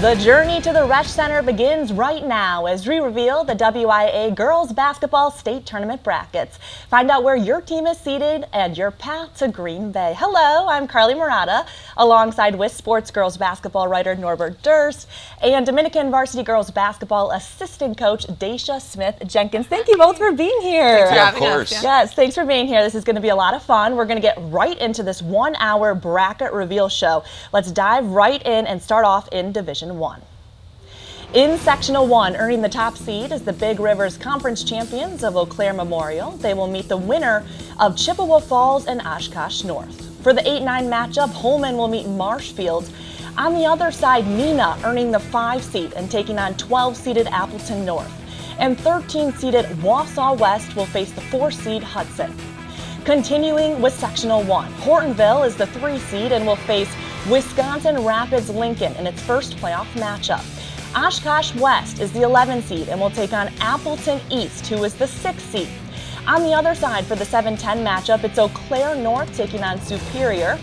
The journey to the Resch Center begins right now as we reveal the Wiaa Girls Basketball State Tournament brackets. Find out where your team is seated and your path to Green Bay. Hello, I'm Carly Murata, alongside Wiaa Sports Girls Basketball writer Norbert Durst and Dominican Varsity Girls Basketball Assistant Coach Daisha Smith-Jenkins. Thank you both for being here. Yeah, of course. Yes, thanks for being here. This is going to be a lot of fun. We're going to get right into this 1-hour bracket reveal show. Let's dive right in and start off in Division 1. In Sectional 1, earning the top seed is the Big Rivers Conference champions of Eau Claire Memorial. They will meet the winner of Chippewa Falls and Oshkosh North. For the 8-9 matchup, Holman will meet Marshfield. On the other side, Neenah earning the 5 seed and taking on 12-seeded Appleton North. And 13-seeded Wausau West will face the 4-seed Hudson. Continuing with Sectional 1, Hortonville is the 3 seed and will face Wisconsin Rapids Lincoln in its first playoff matchup. Oshkosh West is the 11 seed and will take on Appleton East, who is the 6 seed. On the other side for the 7-10 matchup, it's Eau Claire North taking on Superior.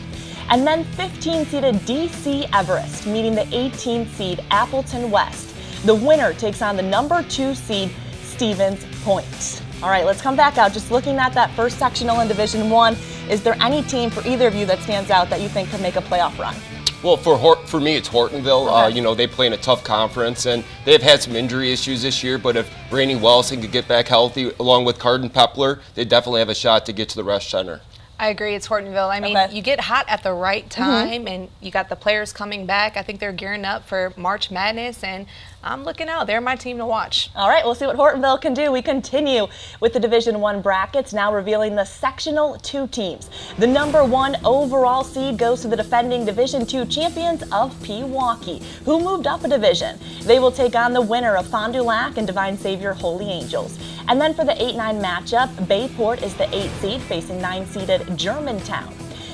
And then 15-seeded DC Everest meeting the 18 seed Appleton West. The winner takes on the number 2 seed Stevens Point. All right, let's come back out. Just looking at that first sectional in Division 1, is there any team for either of you that stands out that you think could make a playoff run? Well, for me, it's Hortonville. Okay. They play in a tough conference, and they've had some injury issues this year. But if Rainey Wellison could get back healthy, along with Carden Pepler, they definitely have a shot to get to the Resch Center. I agree. It's Hortonville. I mean, you get hot at the right time, and you got the players coming back. I think they're gearing up for March Madness, and I'm looking out. They're my team to watch. All right, we'll see what Hortonville can do. We continue with the Division 1 brackets, now revealing the Sectional 2 teams. The number 1 overall seed goes to the defending Division 2 champions of Pewaukee, who moved up a division. They will take on the winner of Fond du Lac and Divine Savior Holy Angels. And then for the 8-9 matchup, Bayport is the 8 seed facing 9-seeded Germantown.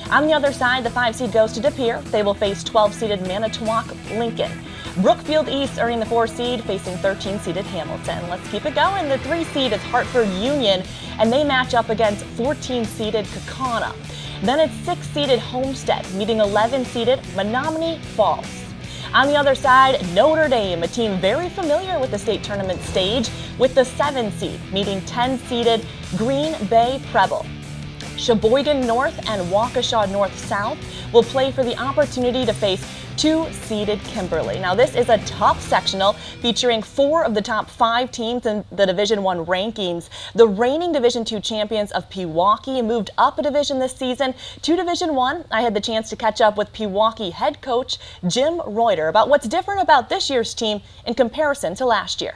On the other side, the 5 seed goes to De Pere. They will face 12-seeded Manitowoc Lincoln. Brookfield East earning the 4 seed facing 13-seeded Hamilton. Let's keep it going. The 3 seed is Hartford Union, and they match up against 14-seeded Kaukauna. Then it's 6-seeded Homestead meeting 11-seeded Menominee Falls. On the other side, Notre Dame, a team very familiar with the state tournament stage, with the 7 seed meeting 10-seeded Green Bay Preble. Sheboygan North and Waukesha North South will play for the opportunity to face 2-seeded Kimberly. Now this is a tough sectional featuring 4 of the top 5 teams in the Division 1 rankings. The reigning Division 2 champions of Pewaukee moved up a division this season to Division 1. I had the chance to catch up with Pewaukee head coach Jim Reuter about what's different about this year's team in comparison to last year.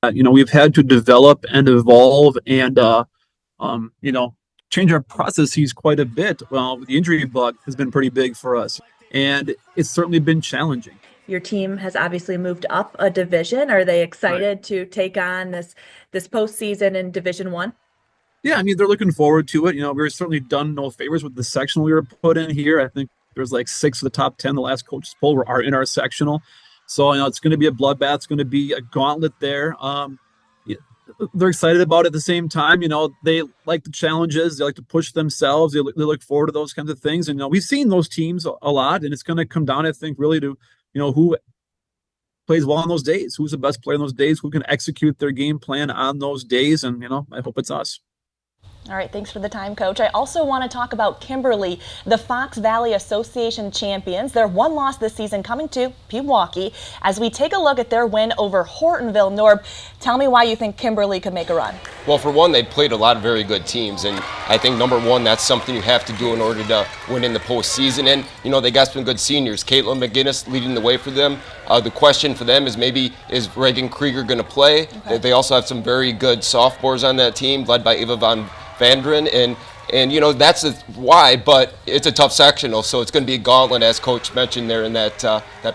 We've had to develop and evolve and change our processes quite a bit. Well, the injury bug has been pretty big for us, and it's certainly been challenging. Your team has obviously moved up a division. Are they excited to take on this postseason in Division 1? Yeah, I mean, they're looking forward to it. We've certainly done no favors with the sectional we were put in here. I think there's like 6 of the top 10 the last coaches poll are in our sectional. So, it's going to be a bloodbath. It's going to be a gauntlet there. They're excited about it at the same time. They like the challenges. They like to push themselves. They look forward to those kinds of things. And, we've seen those teams a lot, and it's going to come down, I think, really to, who plays well on those days, who's the best player on those days, who can execute their game plan on those days. And, I hope it's us. All right, thanks for the time, Coach. I also want to talk about Kimberly, the Fox Valley Association champions. Their one loss this season coming to Pewaukee. As we take a look at their win over Hortonville, Norb, tell me why you think Kimberly could make a run. Well, for one, they played a lot of very good teams, and I think number 1, that's something you have to do in order to win in the postseason. And they got some good seniors. Caitlin McGinnis leading the way for them. The question for them is is Reagan Krieger going to play? Okay. They also have some very good sophomores on that team, led by Eva von Vandren, and that's why, but it's a tough sectional, so it's going to be a gauntlet, as Coach mentioned there in that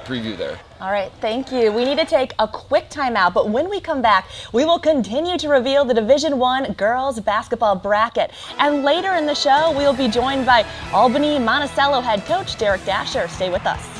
preview there. All right, thank you. We need to take a quick timeout, but when we come back, we will continue to reveal the Division 1 girls basketball bracket. And later in the show, we will be joined by Albany Monticello head coach Derek Dasher. Stay with us.